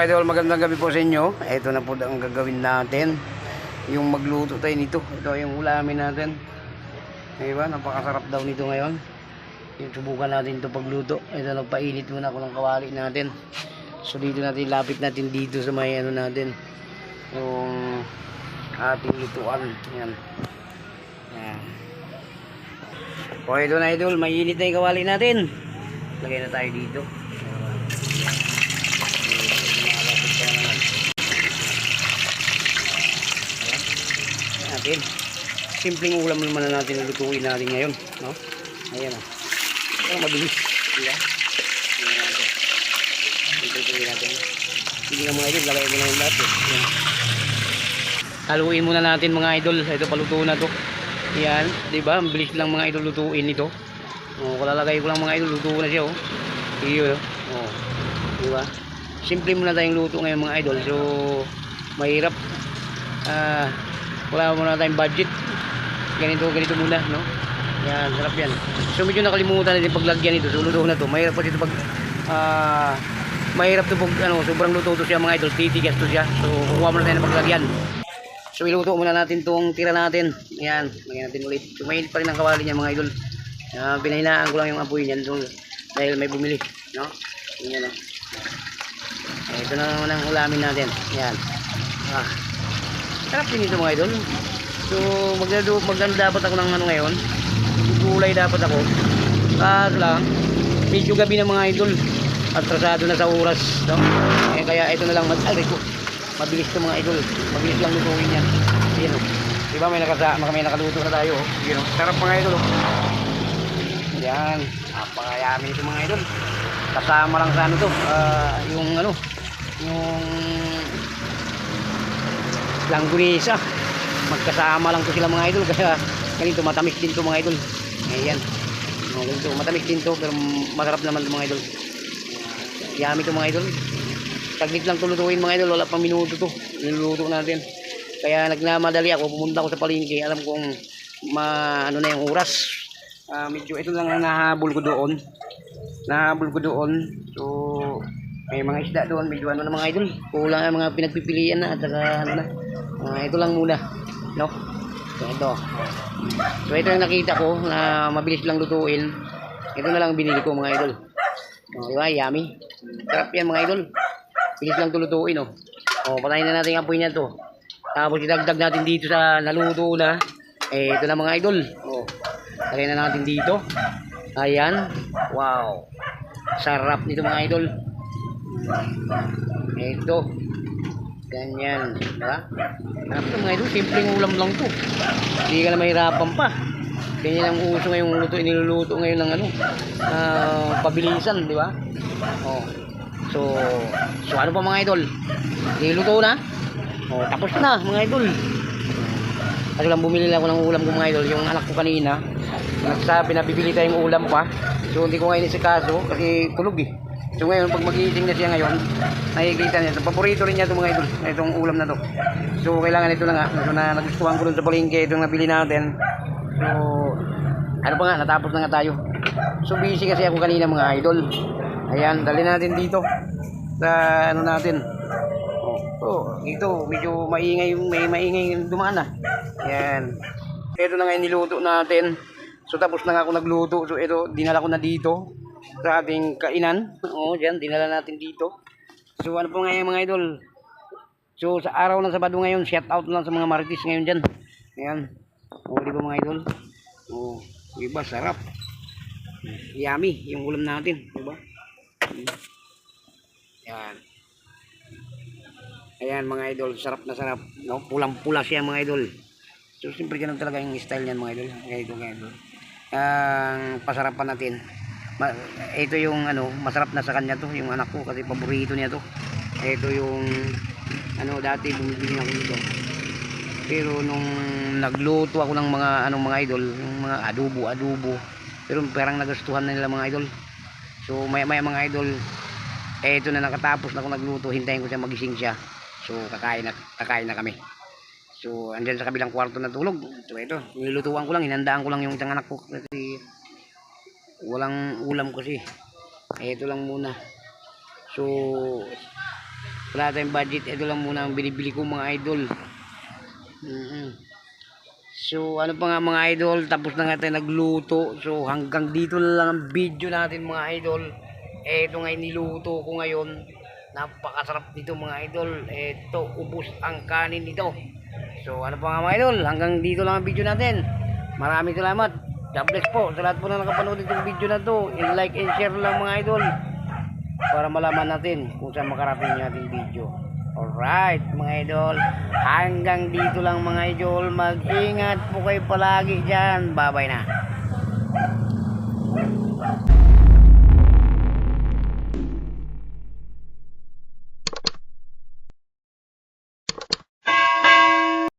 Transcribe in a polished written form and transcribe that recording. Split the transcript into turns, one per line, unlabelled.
mga idol, magandang gabi po sa inyo. Ito na po ang gagawin natin. Yung magluto tayo nito. Ito yung ulamin natin. Diba? Napakasarap daw nito ngayon. Yung subukan natin ito pagluto. Ito, nagpainit muna ako ng kawali natin. So dito natin, lapit natin dito sa may ano natin. Yung ating lutuan. Yan. Yan. O ito na idol, mainit na yung kawali natin. Lagay na tayo dito. Natin. Simpleng ulam naman na natin lutuin natin ngayon, no? Ayan oh. Pero mabilis, diba? Lutuin natin. Hindi na mga idol, lagay mo na yung lahat. Ayan. Haluin muna natin mga idol. Ito paluto na to. Ayan, diba? Mabilis lang mga idol lutuin ito. Oh, kalalagay ko lang mga idol, luto na siya oh. Iyo oh. Diba? Simple muna tayong luto ngayon mga idol. So mahirap. Wala muna tayong budget. Ganito muna, no? Yan, sarap yan. So medyo nakalimutan natin paglagyan ito. So luto na to. Mahirap pa dito pag mahirap to pag sobrang luto to siya mga idol. Titigas to siya. So kukuha muna tayo ng paglagyan. So iluto muna natin tong tira natin. Yan, lagyan natin ulit. So mainit pa rin ang kawali niya mga idol. Pinahinaan ko lang yung apoy niyan so, dahil may bumili, no? Yan oh. Ito na naman ang ulamin natin. Yan. Sarap din ito mga idol. So magdano dapat ako ng ano ngayon. Gulay dapat ako. Kaso lang medyo gabi na mga idol. Atrasado na sa oras, no? Kaya ito na lang ko. Mabilis to mga idol. Mabilis lang lutuin yan. Yan oh. Diba may nakaluto na tayo oh. Yan oh. Sarap mga idol oh. Yan. Napakayami ito mga idol. Kasama lang sa ano to. Yung langgunisa. Magkasama lang to sila mga idol. Kaya ganito matamis din to mga idol. Ayan. Ganito matamis din to pero masarap naman to mga idol. Yummy to mga idol. Saglit lang tulutuin mga idol. Wala pang minuto to. Niluluto natin. Kaya nagmamadali ako. Pumunta ako sa palengke. Alam kong ano na yung oras. Medyo ito lang ang nahabol ko doon. So may mga isda doon. Medyo ano na mga idol. Kulang ang mga pinagpipilian na. At saka ano na. Ito lang muna, no? So ito yung nakita ko na mabilis lang lutuin. Ito na lang binili ko mga idol. Diba, yummy. Sarap yan mga idol. Bilis lang lutuin oh. Patayin na natin ang apoy niya to. Tapos idagdag natin dito sa naluto na. Ito na mga idol. Lagay na natin dito. Ayan. Wow. Sarap nito mga idol. Ito. Ganyan, diba? Sarap ito mga idol, simpleng ulam lang to. Hindi ka na mahirapan pa. Ganyan ang uso ngayong niluluto ngayon ng pabilisan, diba? So ano pa mga idol? Niluto na? Tapos na mga idol. Kasi lang bumili lang ako ng ulam ko mga idol. Yung anak ko kanina, nagsabi na bibili tayong ulam pa. So hindi ko ngayon isikaso kasi tulog eh. So ngayon pag magigising na siya ngayon, nakikita niya. So, paborito rin niya itong mga idol, itong ulam na to. So kailangan ito na nga. So nagustuhan ko dun sa palengke itong nabili natin. So ano pa nga, natapos na nga tayo. So busy kasi ako kanina mga idol. Ayan, dali natin dito sa ano natin. Dito medyo maingay, may maingay dumaan na. Ayan. Ito na nga yung niluto natin. So tapos na nga ako nagluto. So ito, dinala ko na dito sa ating kainan. Diyan, dinala natin dito. So ano po ngayon mga idol? So sa araw ng Sabado ngayon, shout out lang sa mga marites ngayon dyan. Ayan. Di ba mga idol? Diba, sarap. Yummy yung ulam natin. Diba? Ayan. Ayan mga idol, sarap na sarap. No? Pulang-pula siya mga idol. So siyempre ganun talaga yung style niyan mga idol. Ganito mga idol. Ang pasarapan natin. Ito yung masarap na sa kanya to, yung anak ko kasi paborito niya to. Ito yung dati bumibili ako nito. Pero nung nagluto ako ng mga idol, yung mga adobo. Pero parang nagustuhan na nila mga idol. So maya mga idol, ito na nakatapos na ako nagluto, hintayin ko siya magising siya. So kakain na kami. So andyan sa kabilang kwarto na tulog. So ito, nilulutuan ko lang, hinandaan ko lang yung isang anak ko kasi walang ulam kasi. Ito lang muna. So wala tayong budget. Ito lang muna ang binibili ko mga idol. So ano pa nga mga idol, tapos na nga tayo nagluto. So hanggang dito na lang ang video natin mga idol. Ito nga niluto ko ngayon. Napakasarap nito mga idol. Ito, ubos ang kanin nito. So ano pa nga mga idol, hanggang dito lang ang video natin. Maraming salamat. God bless po sa lahat po na nakapanood itong video na to. I-like and share lang mga idol para malaman natin kung saan makarating yung ating video. Alright mga idol, hanggang dito lang mga idol. Mag-ingat po kayo palagi dyan. Bye bye na.